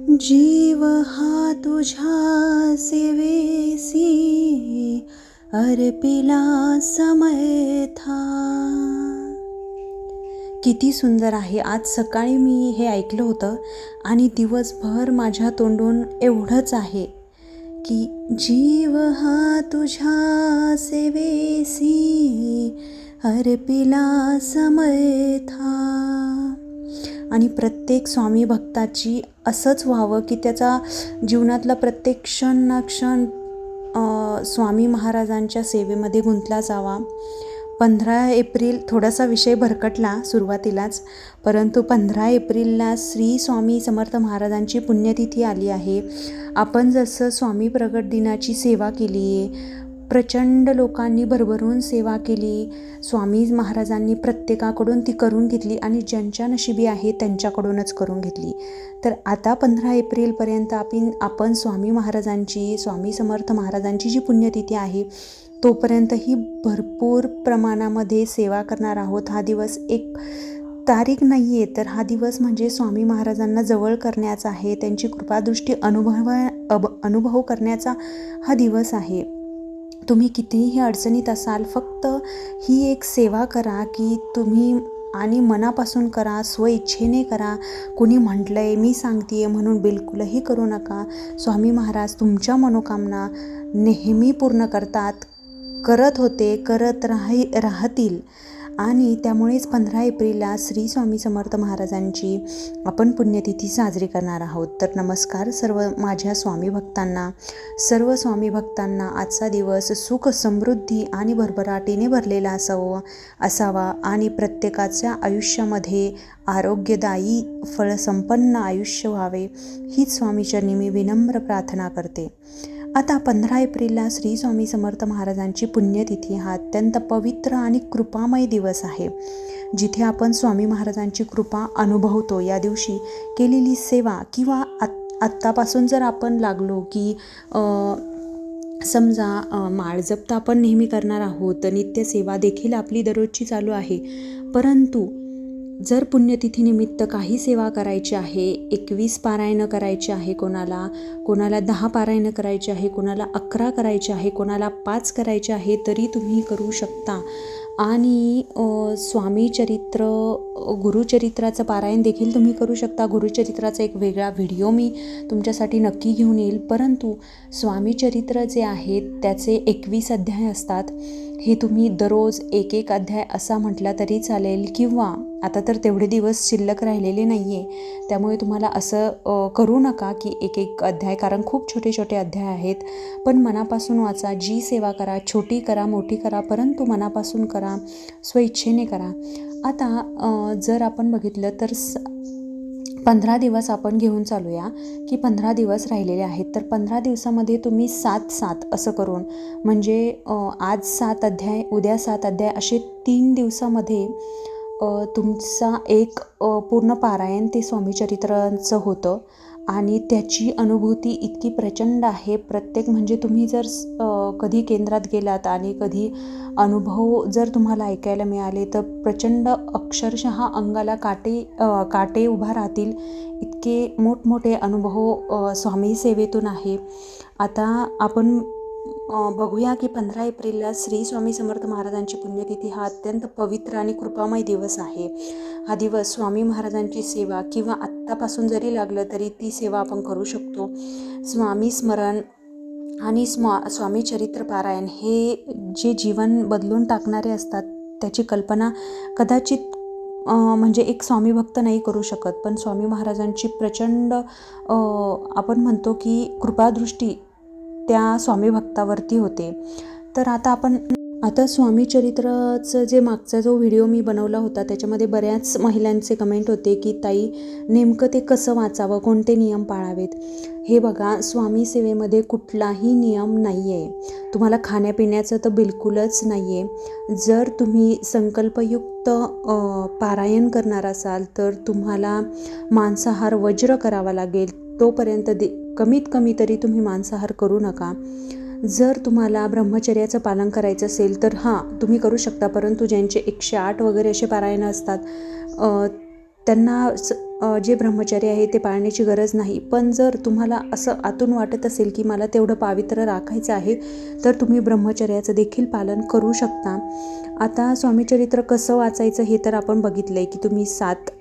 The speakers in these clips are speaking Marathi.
जीव हा तुझ्या सेवेसी अर्पिला समय था. किती सुंदर आहे. आज सकाळी मी हे ऐकलं होतं आणि दिवसभर माझ्या तोंडून एवढंच आहे की जीव हा तुझ्या सेवेसी अर्पिला समय था. आणि प्रत्येक स्वामी भक्ताची असंच व्हावं की त्याचा जीवनातला प्रत्येक क्षण ना क्षण स्वामी महाराजांच्या सेवेमध्ये गुंतला जावा. 15 एप्रिल थोडासा विषय भरकटला सुरुवातीलाच, परंतु 15 एप्रिलला श्री स्वामी समर्थ महाराजांची पुण्यतिथी आली आहे. आपण जसं स्वामी प्रगट दिनाची सेवा केली आहे, प्रचंड लोकांनी भरभरून सेवा केली, स्वामी महाराजांनी प्रत्येकाकडून ती करून घेतली आणि ज्यांच्या नशिबी आहे त्यांच्याकडूनच करून घेतली. तर आता 15 एप्रिलपर्यंत आपण स्वामी महाराजांची, स्वामी समर्थ महाराजांची जी पुण्यतिथी आहे तोपर्यंतही भरपूर प्रमाणामध्ये सेवा करणार आहोत. हा दिवस एक तारीख नाही आहे, तर हा दिवस म्हणजे स्वामी महाराजांना जवळ करण्याचा आहे, त्यांची कृपादृष्टी अनुभव करण्याचा हा दिवस आहे. तुम्ही कितीही अडचणीत असाल, फक्त ही एक सेवा करा की तुम्ही आणि मनापासून करा, स्वइच्छेने करा. कुणी म्हटलं आहे, मी सांगते आहे म्हणून बिलकुलही करू नका. स्वामी महाराज तुमच्या मनोकामना नेहमी पूर्ण करतात, करत होते, करत राहतील. आणि त्यामुळेच 15 एप्रिलला श्री स्वामी समर्थ महाराजांची आपण पुण्यतिथी साजरी करणार आहोत. तर नमस्कार सर्व माझ्या स्वामी भक्तांना, सर्व स्वामी भक्तांना आजचा दिवस सुख, समृद्धी आणि भरभराटीने भरलेला असावा आणि प्रत्येकाच्या आयुष्यामध्ये आरोग्यदायी फळसंपन्न आयुष्य व्हावे, हीच स्वामीचरणी मी विनम्र प्रार्थना करते. आता 15 एप्रिलला श्री स्वामी समर्थ महाराजांची पुण्यतिथी हा अत्यंत पवित्र आणि कृपामय दिवस आहे, जिथे आपण स्वामी महाराजांची कृपा अनुभवतो. या दिवशी केलेली सेवा किंवा आत्तापासून जर आपण लागलो की समजा माळ जप तर आपण नेहमी करणार आहोत, नित्यसेवा देखील आपली दररोजची चालू आहे, परंतु जर पुण्यतिथीनिमित्त काही सेवा करायची आहे, 21 पारायणं करायची आहे, कोणाला 10 पारायणं करायची आहे, कोणाला 11 करायचे आहे, कोणाला 5 करायचे आहे, तरी तुम्ही करू शकता. आणि स्वामी चरित्र, गुरुचरित्राचं पारायण देखील तुम्ही करू शकता. गुरुचरित्राचा एक वेगळा व्हिडिओ मी तुमच्यासाठी नक्की घेऊन येईल. परंतु स्वामी चरित्र जे आहेत त्याचे 21 अध्याय असतात. हे तुम्ही दररोज एक अध्याय असा म्हटला तरी चालेल, किंवा आता तर तेवढे दिवस शिल्लक राहिलेले नाही आहे, त्यामुळे तुम्हाला असं करू नका की एक अध्याय, कारण खूप छोटे छोटे अध्याय आहेत. पण मनापासून वाचा, जी सेवा करा, छोटी करा मोठी करा, परंतु मनापासून करा, स्वइच्छेने करा. आता जर आपण बघितलं तर 15 दिवस आपण घेऊन चालूया की 15 दिवस राहिलेले आहेत. तर 15 दिवसामध्ये तुम्ही 7 असं करून, म्हणजे आज 7 अध्याय, उद्या 7 अध्याय, असे 3 दिवसामध्ये तुमचा एक पूर्ण पारायण ते स्वामीचरित्राचं होतं. आणि त्याची अनुभूती इतकी प्रचंड आहे. म्हणजे तुम्ही जर कधी केंद्रात गेलात आणि कधी अनुभव जर तुम्हाला ऐकायला मिळाले तर प्रचंड अक्षरशः अंगाला काटे उभा राहतील, इतके मोठमोठे अनुभव स्वामी सेवेतून आहे. आता आपण बघूया की 15 एप्रिलला श्री स्वामी समर्थ महाराजांची पुण्यतिथी हा अत्यंत पवित्र आणि कृपामय दिवस आहे. हा दिवस स्वामी महाराजांची सेवा किंवा आत्तापासून जरी लागलं तरी ती सेवा आपण करू शकतो. स्वामी स्मरण आणि स्वामी चरित्र पारायण हे जे जीवन बदलून टाकणारे असतात, त्याची कल्पना कदाचित म्हणजे एक स्वामी भक्त नाही करू शकत, पण स्वामी महाराजांची प्रचंड आपण म्हणतो की कृपादृष्टी त्या स्वामी भक्तावरती होते. तर आता स्वामी चरित्राचं जे मागचा जो व्हिडिओ मी बनवला होता त्याच्यामध्ये बऱ्याच महिलांचे कमेंट होते की ताई नेमकं ते कसं वाचावं, कोणते नियम पाळावेत. हे बघा, स्वामी सेवेमध्ये कुठलाही नियम नाही आहे. तुम्हाला खाण्यापिण्याचं तर बिलकुलच नाही आहे. जर तुम्ही संकल्पयुक्त पारायण करणार असाल तर तुम्हाला मांसाहार वज्र करावा लागेल. तोपर्यंत कमीत कमी तरी तुम्ही मांसाहार करू नका. जर तुम्हाला ब्रह्मचर्याचं पालन करायचं असेल तर तुम्ही करू शकता, परंतु ज्यांचे 108 वगैरे असे पारायण असतात त्यांना जे ब्रह्मचर्य आहे ते पाळण्याची गरज नाही. पण जर तुम्हाला असं आतून वाटत असेल की मला तेवढं पावित्र्य राखायचं आहे, तर तुम्ही ब्रह्मचर्याचं देखील पालन करू शकता. आता स्वामीचरित्र कसं वाचायचं हे तर आपण बघितलं आहे की तुम्ही 7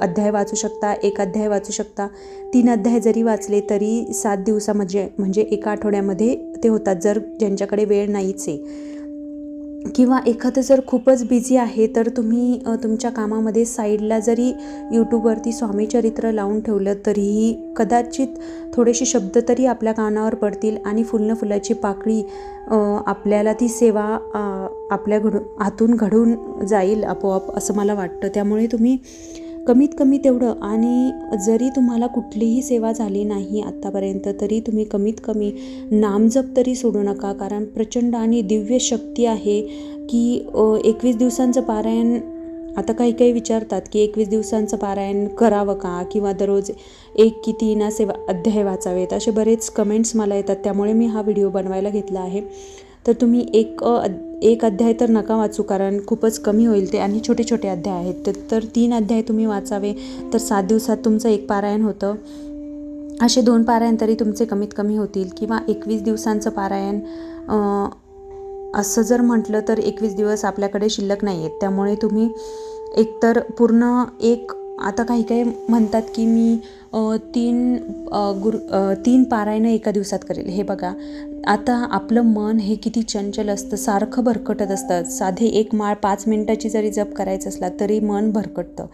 अध्याय वाचू शकता, 1 अध्याय वाचू शकता. 3 अध्याय जरी वाचले तरी 7 दिवसामध्ये म्हणजे एका आठवड्यामध्ये ते होतात, जर ज्यांच्याकडे वेळ नाहीच आहे. किंवा एखादं जर खूपच बिझी आहे तर तुम्ही तुमच्या कामामध्ये साईडला जरी यूट्यूबवरती स्वामीचरित्र लावून ठेवलं तरीही कदाचित थोडेसे शब्द तरी आपल्या कानावर पडतील आणि फुलाची पाकळी आपल्याला ती सेवा आपल्या हातून घडून जाईल आपोआप, असं मला वाटतं. त्यामुळे तुम्ही कमीत कमी तेवढं, आणि जरी तुम्हाला कुठलीही सेवा झाली नाही आत्तापर्यंत तरी तुम्ही कमीत कमी नामजप तरी सोडू नका. कारण प्रचंड आणि दिव्य शक्ती आहे की 21 दिवसांचं पारायण. आता काही विचारतात की 21 दिवसांचं पारायण करावं का, किंवा दररोज 1 की 3 असे अध्याय वाचावेत, असे बरेच कमेंट्स मला येतात. त्यामुळे मी हा व्हिडिओ बनवायला घेतला आहे. तर तुम्ही एक अध्याय तर नका वाचू, कारण खूपच कमी होईल ते, आणि छोटे छोटे अध्याय आहेत. तर 3 अध्याय तुम्ही वाचावे, तर 7 दिवसात तुमचं 1 पारायण होतं. असे 2 पारायण तरी तुमचे कमीत कमी होतील. किंवा 21 दिवसांचं पारायण असं जर म्हटलं तर 21 दिवस आपल्याकडे शिल्लक नाही आहेत. त्यामुळे तुम्ही एकतर पूर्ण आता काही म्हणतात की मी 3 पारायणं एका दिवसात करेल. हे बघा, आता आपलं मन हे किती चंचल असतं, सारखं भरकटत असतं. साधे 1 माळ 5 मिनिटाची जरी जप करायचं असला तरी मन भरकटतं.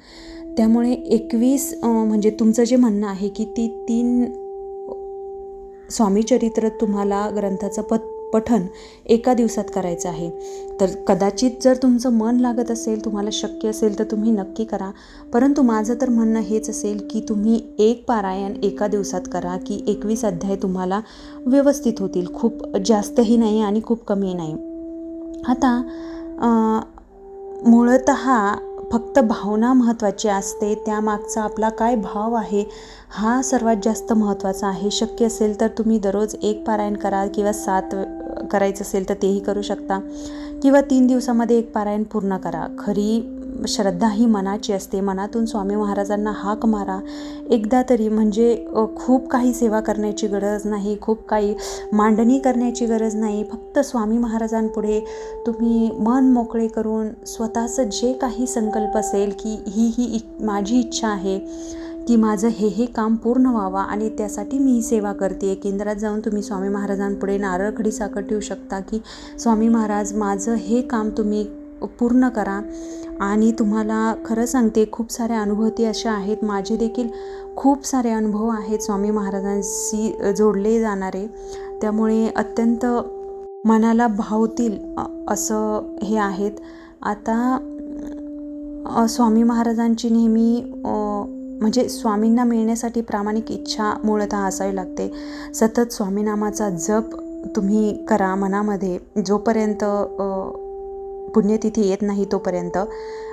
त्यामुळे 21 म्हणजे तुमचं जे म्हणणं आहे की ती 3 स्वामीचरित्र तुम्हाला ग्रंथाचं पठण एका दिवसात करायचं आहे. तर कदाचित जर तुमचं मन लागत असेल, तुम्हाला शक्य असेल तर तुम्ही नक्की करा. परंतु माझं तर म्हणणं हेच असेल की तुम्ही 1 पारायण एका दिवसात करा, की 21 अध्याय तुम्हाला व्यवस्थित होतील. खूप जास्तही नाही आणि खूप कमी नाही. आता मूळतः फक्त भावना महत्त्वाची असते, त्यामागचा आपला काय भाव आहे हा सर्वात जास्त महत्त्वाचा आहे. शक्य असेल तर तुम्ही दररोज 1 पारायण करा, किंवा 7 करायचं असेल तर तेही करू शकता, किंवा 3 दिवसामध्ये 1 पारायण पूर्ण करा. खरी श्रद्धा ही मनाची असते. मनातून स्वामी महाराजांना हाक मारा एकदा तरी. म्हणजे खूप काही सेवा करण्याची गरज नाही, खूप काही मांडणी करण्याची गरज नाही. फक्त स्वामी महाराजांपुढे तुम्ही मन मोकळे करून स्वतःचं जे काही संकल्प असेल की ही माझी इच्छा आहे की माझं हे काम पूर्ण व्हावा आणि त्यासाठी मी ही सेवा करते. केंद्रात जाऊन तुम्ही स्वामी महाराजांपुढे नारळ खडी साखर ठेवू शकता की स्वामी महाराज, माझं हे काम तुम्ही पूर्ण करा. आणि तुम्हाला खरं सांगते, खूप साऱ्या अनुभूती अशा आहेत. माझे देखील खूप सारे अनुभव आहेत स्वामी महाराजांशी जोडले जाणारे. त्यामुळे अत्यंत मनाला भावतील असं हे आहेत. आता स्वामी महाराजांची नेहमी म्हणजे स्वामींना मिळण्यासाठी प्रामाणिक इच्छा मूळतः असावी लागते. सतत स्वामीनामाचा जप तुम्ही करा मनामध्ये, जोपर्यंत पुण्यतिथी येत नाही तोपर्यंत.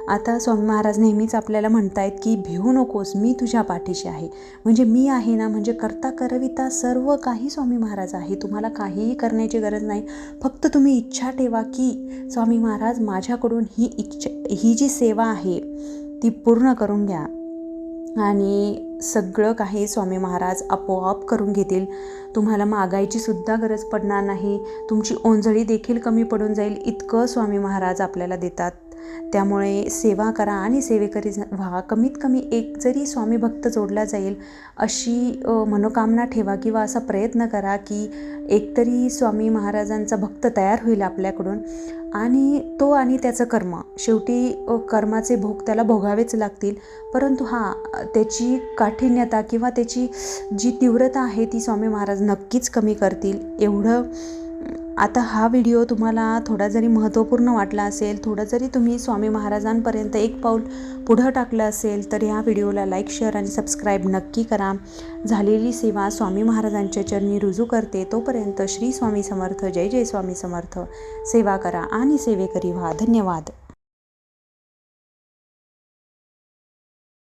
आता स्वामी महाराज नेहमीच आपल्याला म्हणतायत की भिवू नकोस, मी तुझ्या पाठीशी आहे. म्हणजे मी आहे ना, म्हणजे करता करविता सर्व काही स्वामी महाराज आहे. तुम्हाला काहीही करण्याची गरज नाही. फक्त तुम्ही इच्छा ठेवा की स्वामी महाराज, माझ्याकडून ही जी सेवा आहे ती पूर्ण करून घ्या, आणि सगळं काही स्वामी महाराज आपोआप करून घेतील. तुम्हाला मागायची सुद्धा गरज पडणार नाही. तुमची ओंजळी देखील कमी पडून जाईल, इतकं स्वामी महाराज आपल्याला देतात. त्यामुळे सेवा करा आणि सेवेकरी व्हा. कमीत कमी 1 जरी स्वामी भक्त जोडला जाईल अशी मनोकामना ठेवा, किंवा असा प्रयत्न करा की एकतरी स्वामी महाराजांचा भक्त तयार होईल आपल्याकडून. आणि तो आणि त्याचं कर्म, शेवटी कर्माचे भोग त्याला भोगावेच लागतील. परंतु त्याची काठिण्यता किंवा त्याची जी तीव्रता आहे ती स्वामी महाराज नक्कीच कमी करतील. एवढं. आता हा व्हिडिओ तुम्हाला थोडा जरी महत्त्वपूर्ण वाटला असेल, थोडं जरी तुम्ही स्वामी महाराजांपर्यंत 1 पाऊल पुढं टाकलं असेल, तर या व्हिडिओला लाईक, शेअर आणि सबस्क्राईब नक्की करा. झालेली सेवा स्वामी महाराजांच्या चरणी रुजू करते. तोपर्यंत श्री स्वामी समर्थ, जय जय स्वामी समर्थ. सेवा करा आणि सेवेकरी व्हा. धन्यवाद.